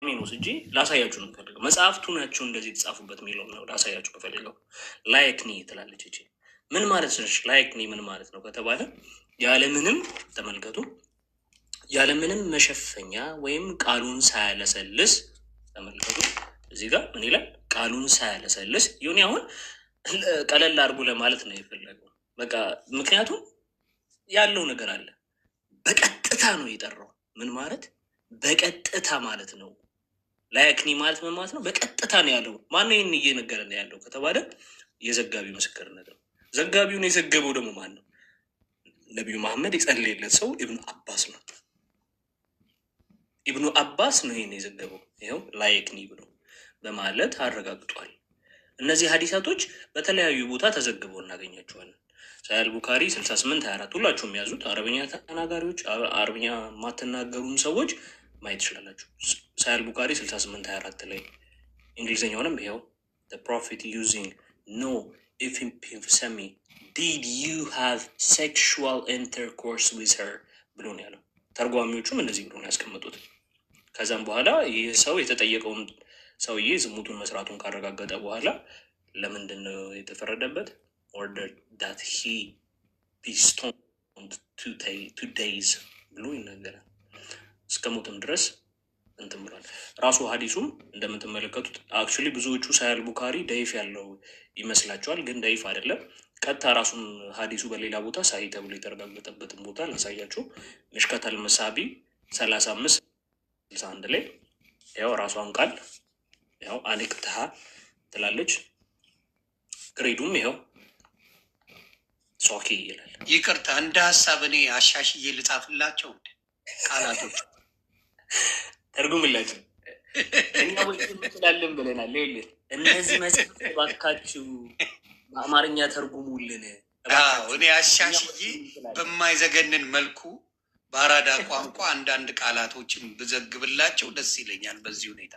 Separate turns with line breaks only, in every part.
ሚኖስ እንጂ ላሳያችሁ ነው የምፈልገው። መጽሐፍቱ ናቸው እንደዚህ የተጻፉበት የሚለው ነው ላሳያችሁ በፈልገው። ላይክኒ ትላለች እቺ ምን ማለት ነች? ላይክኒ ምን ማለት ነው ከተባለ ያለምንም ተመልከቱ፣ ያለምንም መሸፈኛ ወይም ቃሉን ሳያለሰልስ ተመልከቱ። እዚህ ጋር ምን ይላል? ቃሉን ሳያለሰልስ ይሁን አሁን ቀለል አድርጎ ለማለት ነው የፈለገው። በቃ ምክንያቱም ያለው ነገር አለ። በቀጥታ ነው የጠራው። ምን ማለት በቀጥታ ማለት ነው። ላይክኒ ማለት ምን ማለት ነው? በቀጥታ ነው ያለው። ማነው ይህን እየነገረ ነው ያለው ከተባለ የዘጋቢው ምስክርነት ነው። ዘጋቢውን የዘገበው ደግሞ ማን ነው? ነቢዩ መሐመድ የጸለየለት ሰው ኢብኑ አባስ ነው። ኢብኑ አባስ ነው ይህን የዘገበው። ይኸው ላይክኒ ብሎ በማለት አረጋግጧል። እነዚህ ሀዲሳቶች በተለያዩ ቦታ ተዘግበው እናገኛቸዋለን። ሳሂህ ቡካሪ 6824 ሁላችሁም ያዙት። አረብኛ ተናጋሪዎች፣ አረብኛ የማትናገሩም ሰዎች ማየት ትችላላችሁ። ሳሂህ ቡካሪ 6824 ላይ እንግሊዝኛውንም ይኸው the prophet using no infamy did you have sexual intercourse with her ብሎ ነው ያለው። ተርጓሚዎቹም እንደዚህ ብሎ ነው ያስቀመጡት። ከዛም በኋላ ይህ ሰው የተጠየቀውን ሰውዬ ዝሙቱን መስራቱን ካረጋገጠ በኋላ ለምንድን ነው የተፈረደበት? order that he be stoned 2 days ብሎ ይናገራል። እስከ ሞትም ድረስ እንትን ብሏል። ራሱ ሀዲሱም እንደምትመለከቱት አክቹዋሊ ብዙዎቹ ሳሂህ ቡካሪ ደይፍ ያለው ይመስላቸዋል፣ ግን ደይፍ አይደለም። ቀጥታ ራሱን ሀዲሱ በሌላ ቦታ ሳሂህ ተብሎ የተረጋገጠበትን ቦታ ላሳያችሁ። ሚሽካተል መሳቢ 3561 ላይ ያው ራሷን ቃል ያው አልክትሃ ትላለች። ግሬዱም ይኸው ሶኪ ይላል።
ይቅርታ እንደ ሀሳብ እኔ አሻሽዬ ልጻፍላቸው ቃላቶች
ተርጉምላቸው እኛ ወይ እንችላለን ብለናል። ይኸውልህ እነዚህ መጽሐፍ እባካችሁ በአማርኛ ተርጉሙልን።
እኔ አሻሽዬ በማይዘገንን መልኩ በአራዳ ቋንቋ አንዳንድ ቃላቶችን ብዘግብላቸው ደስ ይለኛል። በዚህ ሁኔታ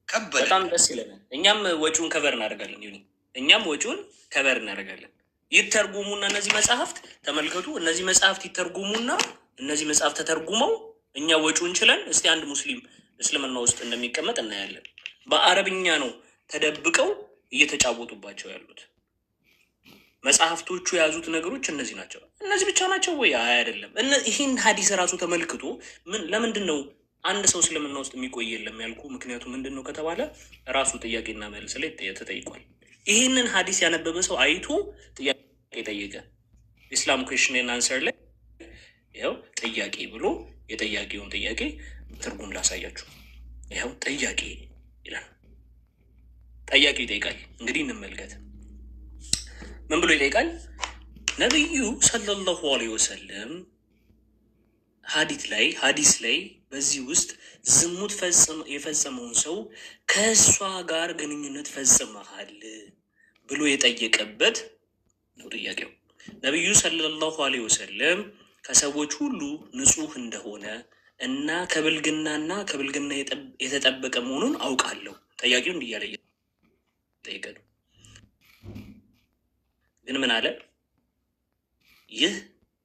ከበደ
በጣም ደስ ይለናል። እኛም ወጪውን ከበር እናደርጋለን። ይሁን እኛም ወጪውን ከበር እናደርጋለን። ይተርጉሙና እነዚህ መጽሐፍት ተመልከቱ። እነዚህ መጽሐፍት ይተርጉሙና እነዚህ መጽሐፍት ተተርጉመው እኛ ወጪውን ችለን እስቲ አንድ ሙስሊም እስልምና ውስጥ እንደሚቀመጥ እናያለን። በአረብኛ ነው ተደብቀው እየተጫወቱባቸው ያሉት። መጽሐፍቶቹ የያዙት ነገሮች እነዚህ ናቸው። እነዚህ ብቻ ናቸው ወይ? አይደለም። ይህን ሀዲስ ራሱ ተመልክቶ ለምንድን ነው አንድ ሰው እስልምና ውስጥ የሚቆይ የለም ያልኩ? ምክንያቱ ምንድን ነው ከተባለ ራሱ ጥያቄና መልስ ላይ ተጠይቋል። ይህንን ሀዲስ ያነበበ ሰው አይቶ ጥያቄ ጠየቀ። ኢስላም ኩዌሽን አንሰር ላይ ይኸው ጥያቄ ብሎ የጠያቄውን ጥያቄ ትርጉም ላሳያችሁ። ይኸው ጥያቄ ይላል። ጠያቄው ይጠይቃል። እንግዲህ እንመልከት። ምን ብሎ ይጠይቃል? ነቢዩ ሰለላሁ ዐለይሂ ወሰለም ሀዲስ ላይ በዚህ ውስጥ ዝሙት የፈጸመውን ሰው ከእሷ ጋር ግንኙነት ፈጽመሃል ብሎ የጠየቀበት ነው ጥያቄው። ነቢዩ ሰለላሁ ዐለይሂ ወሰለም ከሰዎች ሁሉ ንጹህ እንደሆነ እና ከብልግና የተጠበቀ መሆኑን አውቃለሁ። ጠያቂው እንዲህ እያለ ጠየቀ ነው። ግን ምን አለ? ይህ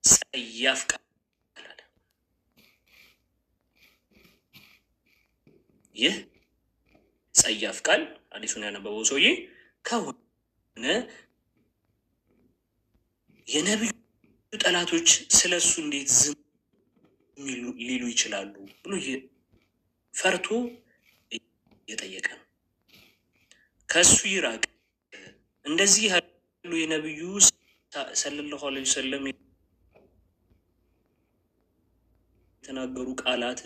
ጸያፍ ቃል አለ። ይህ ጸያፍ ቃል ሀዲሱን ያነበበው ሰውዬ ከሆነ የነቢዩ ጠላቶች ስለሱ እንዴት ዝም ሊሉ ይችላሉ ብሎ ፈርቶ እየጠየቀ ነው። ከእሱ ይራቅ። እንደዚህ ያሉ የነቢዩ ሰለላሁ ዐለይሂ ወሰለም የተናገሩ ቃላት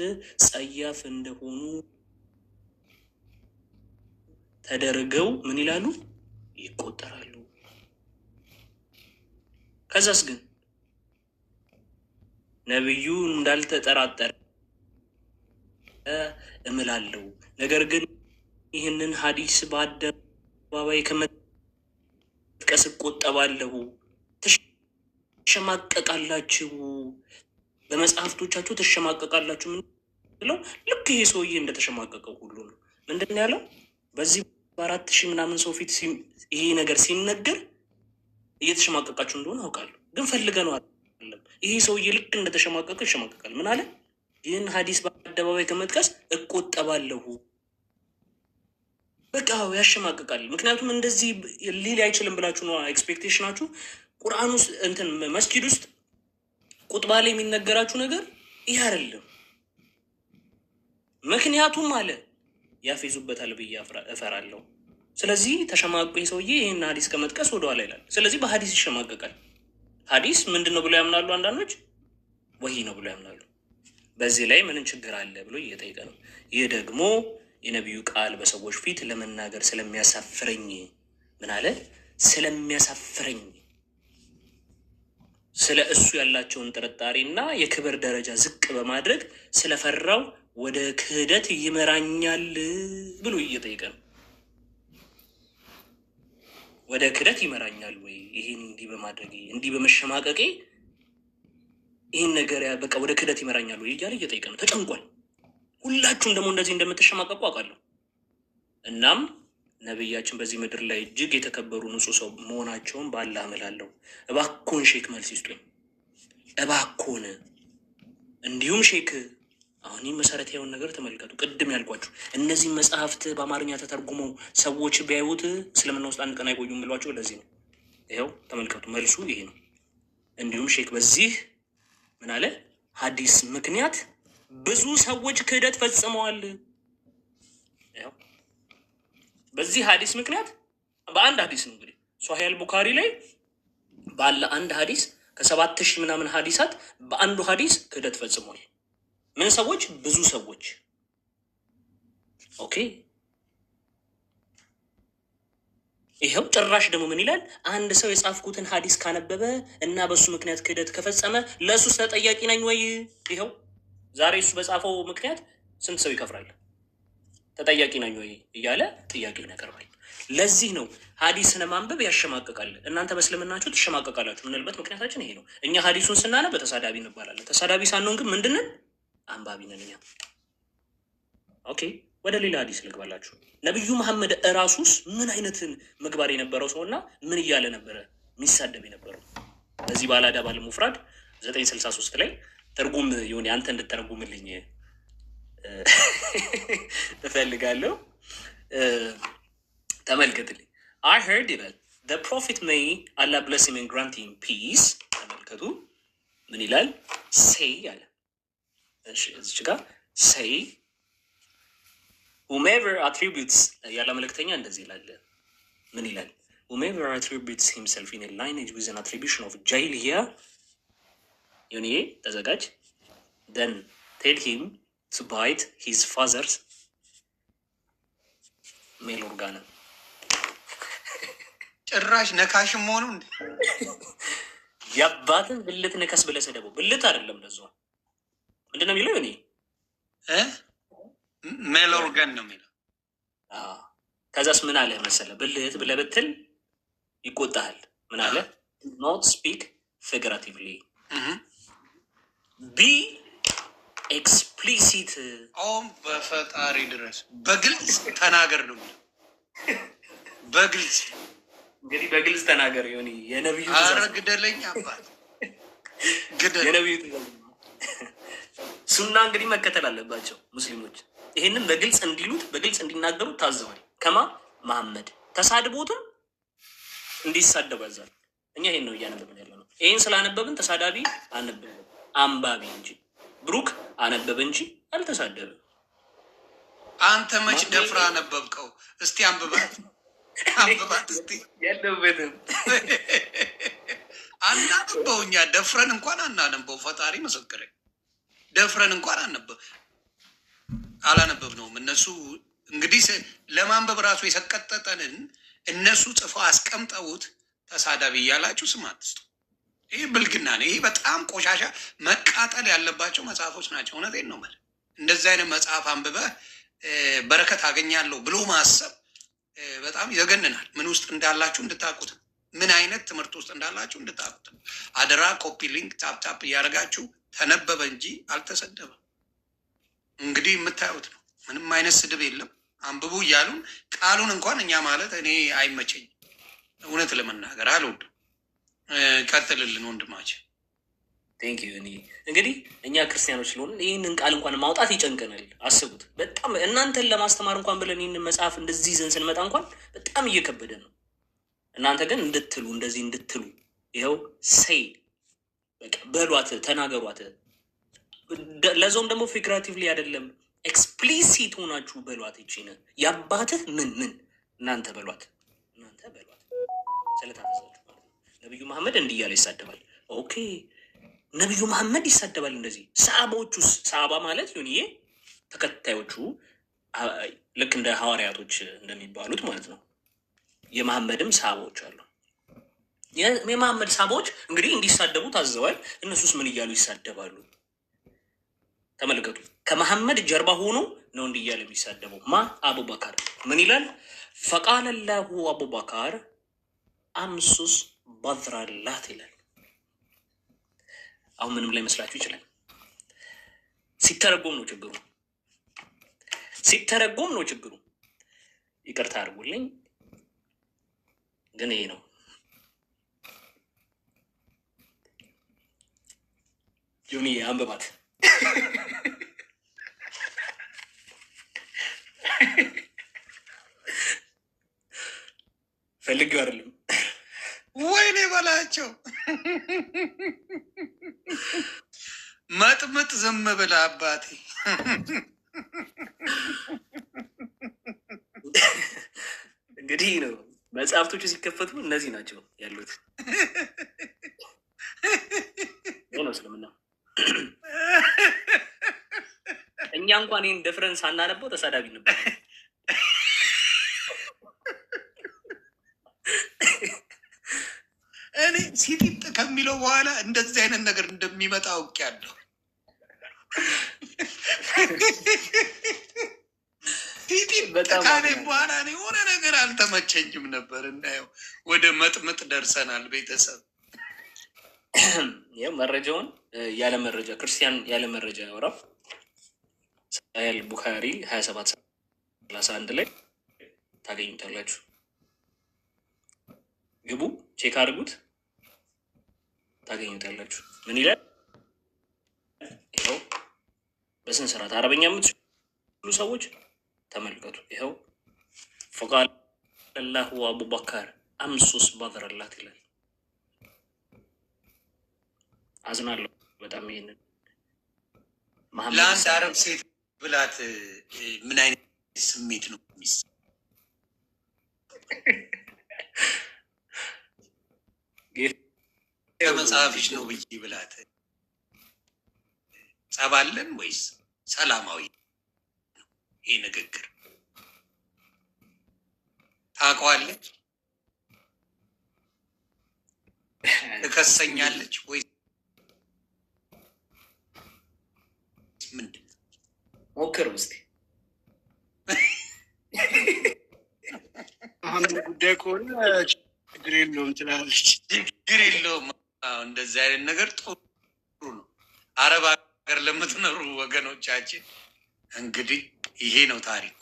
ጸያፍ እንደሆኑ ተደርገው ምን ይላሉ? ይቆጠራሉ። ከዛስ ግን ነቢዩ እንዳልተጠራጠረ እምላለሁ፣ ነገር ግን ይህንን ሀዲስ በአደባባይ ከመጥቀስ እቆጠባለሁ። ትሸማቀቃላችሁ፣ በመጽሐፍቶቻችሁ ትሸማቀቃላችሁ። ምንለው ልክ ይሄ ሰውዬ እንደተሸማቀቀው ሁሉ ነው። ምንድን ነው ያለው? በዚህ 4000 ምናምን ሰው ፊት ይሄ ነገር ሲነገር እየተሸማቀቃችሁ እንደሆነ አውቃለሁ፣ ግን ፈልገ ነው አይደለም። ይሄ ሰውዬ ልክ እንደተሸማቀቀ ይሸማቀቃል። ምን አለ? ይህን ሀዲስ በአደባባይ ከመጥቀስ እቆጠባለሁ። በቃ ያሸማቅቃል። ምክንያቱም እንደዚህ ሊል አይችልም ብላችሁ ነው ኤክስፔክቴሽናችሁ። ቁርአን ውስጥ እንትን መስጊድ ውስጥ ቁጥባ ላይ የሚነገራችሁ ነገር ይህ አይደለም። ምክንያቱም አለ ያፌዙበታል ብዬ እፈራለሁ። ስለዚህ ተሸማቆ ሰውዬ ይህን ሀዲስ ከመጥቀስ ወደኋላ ይላል። ስለዚህ በሀዲስ ይሸማቀቃል። ሀዲስ ምንድን ነው ብሎ ያምናሉ አንዳንዶች፣ ወሂ ነው ብሎ ያምናሉ። በዚህ ላይ ምንም ችግር አለ ብሎ እየጠየቀ ነው። ይህ ደግሞ የነቢዩ ቃል በሰዎች ፊት ለመናገር ስለሚያሳፍረኝ፣ ምን አለ? ስለሚያሳፍረኝ፣ ስለ እሱ ያላቸውን ጥርጣሬና የክብር ደረጃ ዝቅ በማድረግ ስለፈራው ወደ ክህደት ይመራኛል ብሎ እየጠየቀ ነው። ወደ ክህደት ይመራኛል ወይ? ይህን እንዲህ በማድረጌ እንዲህ በመሸማቀቄ ይህን ነገር በቃ ወደ ክህደት ይመራኛል ወይ እያለ እየጠየቀ ነው። ተጨንቋል። ሁላችሁም ደግሞ እንደዚህ እንደምትሸማቀቁ አውቃለሁ። እናም ነቢያችን በዚህ ምድር ላይ እጅግ የተከበሩ ንጹሕ ሰው መሆናቸውን ባላህ እምላለሁ። እባክዎን ሼክ መልስ ይስጡኝ፣ እባክዎን። እንዲሁም ሼክ አሁን መሰረት የሆነ ነገር ተመልከቱ። ቅድም ያልኳችሁ እነዚህ መጽሐፍት በአማርኛ ተተርጉመው ሰዎች ቢያዩት እስልምና ውስጥ አንድ ቀን አይቆዩም ብሏቸው ለዚህ ነው። ይኸው ተመልከቱ፣ መልሱ ይሄ ነው። እንዲሁም ሼክ በዚህ ምን አለ? ሀዲስ ምክንያት ብዙ ሰዎች ክህደት ፈጽመዋል። ይኸው በዚህ ሀዲስ ምክንያት በአንድ ሀዲስ ነው እንግዲህ ሶሒህ አልቡኻሪ ላይ ባለ አንድ ሀዲስ ከ7000 ምናምን ሀዲሳት በአንዱ ሀዲስ ክህደት ፈጽሟል። ምን ሰዎች? ብዙ ሰዎች። ኦኬ። ይኸው ጭራሽ ደግሞ ምን ይላል? አንድ ሰው የጻፍኩትን ሀዲስ ካነበበ እና በሱ ምክንያት ክህደት ከፈጸመ ለእሱስ ተጠያቂ ነኝ ወይ? ይኸው ዛሬ እሱ በጻፈው ምክንያት ስንት ሰው ይከፍራል? ተጠያቂ ነኝ ወይ እያለ ጥያቄውን ያቀርባል። ለዚህ ነው ሀዲስን ማንበብ ያሸማቅቃል። እናንተ በእስልምናችሁ ትሸማቀቃላችሁ የምንልበት ምክንያታችን ይሄ ነው። እኛ ሀዲሱን ስናነብ ተሳዳቢ እንባላለን። ተሳዳቢ ሳንሆን ግን ምንድንን? አንባቢ ነን እኛ። ኦኬ፣ ወደ ሌላ ሀዲስ ልግባላችሁ። ነቢዩ መሐመድ እራሱስ ምን አይነትን ምግባር የነበረው ሰውና ምን እያለ ነበረ የሚሳደብ የነበረው? በዚህ ባለአዳብ አልሙፍራድ 963 ላይ ትርጉም የሆነ አንተ እንድተረጉምልኝ እፈልጋለሁ። ተመልከትልኝ። I heard ይላል the prophet may Allah bless him and grant him peace። ተመልከቱ ምን ይላል? say አለ። እሺ እዚህ ጋር say whomever attributes ያለ መልእክተኛ እንደዚህ ይላል። ምን ይላል? whomever attributes himself in a lineage with an attribution of jahiliya ይሁን ተዘጋጅ then tell him to bite his father's male organ።
ጭራሽ ነካሽም መሆኑ እንዴ?
የአባትን ብልት ነከስ ብለህ ስደበው። ብልት አይደለም ለዞ ምንድን ነው የሚለው? እኔ
ሜል ኦርጋን ነው የሚለው።
ከዛስ ምን አለ መሰለ? ብልት ብለህ ብትል ይቆጣሃል። ምን አለ? ኖት ስፒክ ፊግራቲቭሊ ቢ ኤክስፕሊሲት።
አሁን በፈጣሪ ድረስ በግልጽ ተናገር ነው የሚለው። በግልጽ
እንግዲህ በግልጽ ተናገር። ሆኒ የነቢዩ
ግደለኝ አባት ግደል።
የነቢዩ ሱና እንግዲህ መከተል አለባቸው ሙስሊሞች። ይሄንን በግልጽ እንዲሉት በግልጽ እንዲናገሩ ታዘዋል። ከማ መሐመድ ተሳድቦትም እንዲሳደቡ ያዛል። እኛ ይሄን ነው እያነበብን ያለ ነው። ይሄን ስላነበብን ተሳዳቢ አነበብን፣ አንባቢ እንጂ ብሩክ አነበበ እንጂ አልተሳደበም።
አንተ መች ደፍራ አነበብከው? እስቲ አንብባት አንብባት እስቲ።
ያለበትም
አናነበው። እኛ ደፍረን እንኳን አናነበው። ፈጣሪ መሰከረ። ደፍረን እንኳን አላነበብነውም። እነሱ እንግዲህ ለማንበብ ራሱ የሰቀጠጠንን እነሱ ጽፈው አስቀምጠውት ተሳዳቢ እያላችሁ ስም አትስጡ። ይህ ብልግና ነው። ይህ በጣም ቆሻሻ መቃጠል ያለባቸው መጽሐፎች ናቸው። እውነቴን ነው ማለት። እንደዚህ አይነት መጽሐፍ አንብበህ በረከት አገኛለሁ ብሎ ማሰብ በጣም ይዘገንናል። ምን ውስጥ እንዳላችሁ እንድታቁት፣ ምን አይነት ትምህርት ውስጥ እንዳላችሁ እንድታቁት። አደራ ኮፒ ሊንክ ታፕታፕ እያደረጋችሁ ተነበበ እንጂ አልተሰደበም። እንግዲህ የምታዩት ነው። ምንም አይነት ስድብ የለም። አንብቡ እያሉን ቃሉን እንኳን እኛ ማለት እኔ አይመቸኝም። እውነት ለመናገር አልወድም። ቀጥልልን ወንድማችን።
ቴንክ ዩ። እንግዲህ እኛ ክርስቲያኖች ስለሆን ይህንን ቃል እንኳን ማውጣት ይጨንቀናል። አስቡት። በጣም እናንተን ለማስተማር እንኳን ብለን ይህንን መጽሐፍ እንደዚህ ይዘን ስንመጣ እንኳን በጣም እየከበደ ነው። እናንተ ግን እንድትሉ እንደዚህ እንድትሉ ይኸው ሰይ በቃ በሏት፣ ተናገሯት። ለዛውም ደግሞ ፊግራቲቭሊ አይደለም ኤክስፕሊሲት ሆናችሁ በሏት። ይቺን የአባትህ ምን እናንተ በሏት፣ እናንተ በሏት። ስለታዘዛችሁ ማለት ነው። ነቢዩ መሐመድ እንዲህ እያለ ይሳደባል። ኦኬ ነቢዩ መሐመድ ይሳደባል እንደዚህ። ሰሃባዎቹስ? ሰሃባ ማለት ዩኒዬ ተከታዮቹ ልክ እንደ ሐዋርያቶች እንደሚባሉት ማለት ነው። የመሐመድም ሰሃባዎች አሉ። የመሐመድ ሰሃባዎች እንግዲህ እንዲሳደቡ ታዘዋል። እነሱስ ምን እያሉ ይሳደባሉ? ተመልከቱ። ከመሐመድ ጀርባ ሆኖ ነው እንዲህ እያለ የሚሳደበው ማ አቡበከር ምን ይላል? ፈቃለ ላሁ አቡበከር አምሱስ በድረላት ይላል። አሁን ምንም ላይ መስላችሁ ይችላል። ሲተረጎም ነው ችግሩ። ሲተረጎም ነው ችግሩ። ይቅርታ አድርጉልኝ፣ ግን ይሄ ነው። ጆኒ አንብባት። ፈልጌው አይደለም።
ወይኔ በላቸው። መጥምጥ ዝም ብላ አባቴ።
እንግዲህ ነው መጽሐፍቶቹ ሲከፈቱ እነዚህ ናቸው ያሉት። ነው እስልምና። እኛ እንኳን ይህን ደፍረን ሳናነበው ተሳዳቢ ነበር።
እኔ ሲጢጥ ከሚለው በኋላ እንደዚህ አይነት ነገር እንደሚመጣ አውቄያለሁ። ሲጢጥ ካኔ በኋላ እኔ የሆነ ነገር አልተመቸኝም ነበር። እናየው ወደ መጥምጥ ደርሰናል ቤተሰብ።
ይኸው መረጃውን ያለ መረጃ ክርስቲያን ያለ መረጃ ያወራው ሳሂህ ቡኻሪ 2731 ላይ ታገኙታላችሁ። ግቡ፣ ቼክ አድርጉት፣ ታገኙታላችሁ። ምን ይላል? ይኸው በስንት ስርዓት አረበኛ የምትችሉ ሰዎች ተመልከቱ። ይኸው ፈቃለ ላሁ አቡበከር አምሱስ በድረላት ይላል። አዝናለሁ በጣም ይሄንን
ለአንድ አረብ ሴት ብላት ምን አይነት ስሜት ነው ሚስ ከመጽሐፍሽ ነው ብዬ ብላት ጸባለን ወይስ ሰላማዊ ይህ ንግግር? ታውቀዋለች? ትከሰኛለች ወይ ምንድን ነው?
ሞክር እስኪ።
አሁን ጉዳይ ከሆነ ችግር የለውም ትላለች።
ችግር የለውም። እንደዚህ አይነት ነገር ጥሩ ነው። አረብ ሀገር ለምትኖሩ ወገኖቻችን እንግዲህ ይሄ ነው ታሪኩ።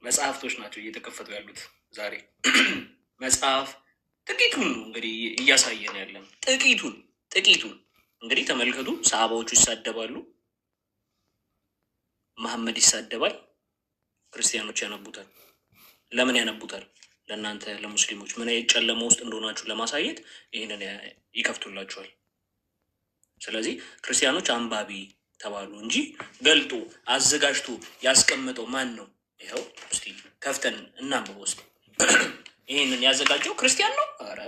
መጽሐፍቶች ናቸው እየተከፈቱ ያሉት ዛሬ። መጽሐፍ ጥቂቱን ነው እንግዲህ እያሳየን ያለን፣ ጥቂቱን እንግዲህ ተመልከቱ። ሰሃባዎቹ ይሳደባሉ፣ መሐመድ ይሳደባል፣ ክርስቲያኖች ያነቡታል። ለምን ያነቡታል? ለእናንተ ለሙስሊሞች ምን አይነት ጨለማ ውስጥ እንደሆናችሁ ለማሳየት ይህንን ይከፍቱላችኋል። ስለዚህ ክርስቲያኖች አንባቢ ተባሉ እንጂ ገልጦ አዘጋጅቶ ያስቀመጠው ማን ነው? ይኸው እስቲ ከፍተን እናንብበው እስቲ። ይህንን ያዘጋጀው ክርስቲያን ነው? ኧረ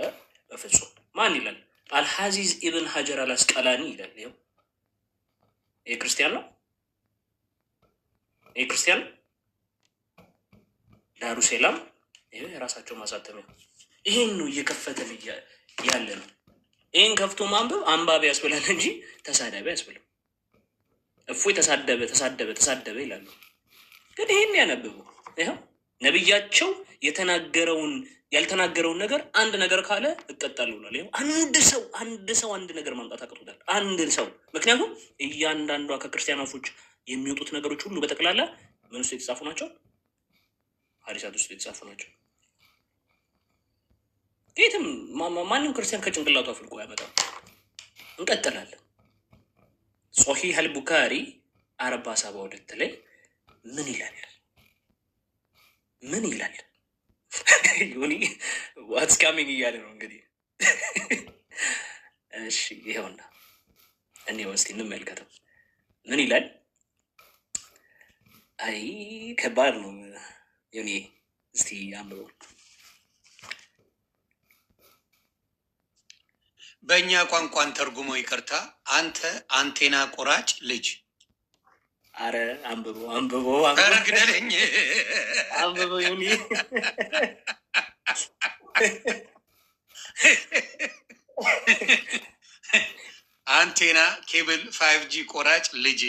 በፍጹም። ማን ይላል? አልሐዚዝ ኢብን ሀጀር አልአስቀላኒ ይላል። ይኸው ይህ ክርስቲያን ነው። ይህ ክርስቲያን ነው። ዳሩ ሴላም ይሄ የራሳቸው ማሳተሚያ። ይሄን ነው እየከፈተን ያለ ነው። ይሄን ከፍቶ ማንበብ አንባቢ ያስብላል እንጂ ተሳዳቢ ያስብላል። እፎይ ተሳደበ ይላሉ። ግን ይሄን ያነበቡ ይኸው ነብያቸው ያልተናገረውን ነገር አንድ ነገር ካለ እቀጣለሁ ብሏል። ይኸው አንድ ሰው አንድ ነገር ማምጣት አቅቶታል። አንድ ሰው። ምክንያቱም እያንዳንዷ ከክርስቲያኖች የሚወጡት ነገሮች ሁሉ በጠቅላላ ምን ውስጥ የተጻፉ ናቸው? ሐዲሳት ውስጥ የተጻፉ ናቸው። የትም ማንም ክርስቲያን ከጭንቅላቱ አፍልቆ ያመጣል። እንቀጥላለን። ሶሒህ አልቡካሪ 472 ላይ ምን ይላል? ምን ይላል? ዮኒ ዋትስ ካሚንግ እያለ ነው እንግዲህ። እሺ ይኸውና እኔ እስቲ እንመልከተው። ምን ይላል? አይ ከባድ ነው ዮኒ፣ እስቲ አንብበው።
በእኛ ቋንቋን ተርጉሞ ይቅርታ፣ አንተ አንቴና ቆራጭ ልጅ።
አረ አንብበው
ኧረ ግደለኝ።
አንብበው ዮኒ።
አንቴና ኬብል 5G ቆራጭ ልጅ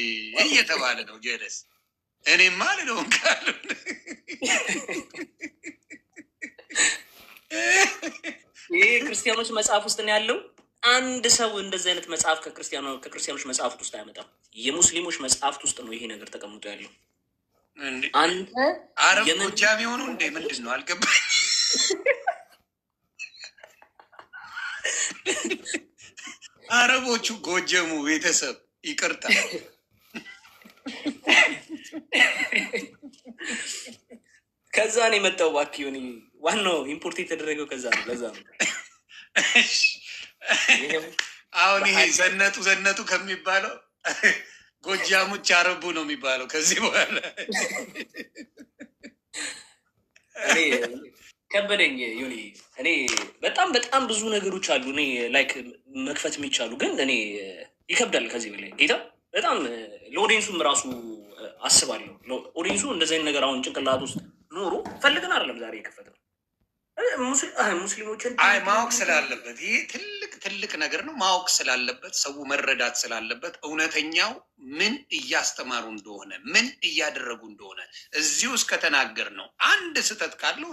እየተባለ ነው ጀለስ። እኔማ ልለውን ካሉ
ይሄ ክርስቲያኖች መጽሐፍ ውስጥ ነው ያለው። አንድ ሰው እንደዚህ አይነት መጽሐፍ ከክርስቲያኖች መጽሐፍት ውስጥ አያመጣም። የሙስሊሞች መጽሐፍት ውስጥ ነው ይሄ ነገር ተቀምጦ ያለው። አንተ
አረብ ጎጃም የሆኑ እንዴ? ምንድን ነው አልገባኝ። አረቦቹ ጎጀሙ ቤተሰብ ይቅርታ።
ከዛ ነው የመጣው። እባክህ ዮኒ፣ ዋናው ኢምፖርት የተደረገው ከዛ ነው። ለዛ ነው
አሁን ይሄ ዘነጡ ከሚባለው ጎጃሙች አረቡ ነው የሚባለው ከዚህ በኋላ።
ከበደኝ ዮኒ። እኔ በጣም ብዙ ነገሮች አሉ እኔ ላይክ መክፈት የሚቻሉ ግን እኔ ይከብዳል ከዚህ በላይ ጌታ። በጣም ለኦዲንሱም ራሱ አስባለሁ። ኦዲንሱ እንደዚህ አይነት ነገር አሁን ጭንቅላት ውስጥ ኖሮ ፈልገን አይደለም ዛሬ የከፈትነው። ሙስሊሞችን
ማወቅ ስላለበት ይሄ ትልቅ ነገር ነው። ማወቅ ስላለበት ሰው መረዳት ስላለበት እውነተኛው ምን እያስተማሩ እንደሆነ ምን እያደረጉ እንደሆነ እዚሁ እስከተናገር ነው። አንድ ስህተት ካለው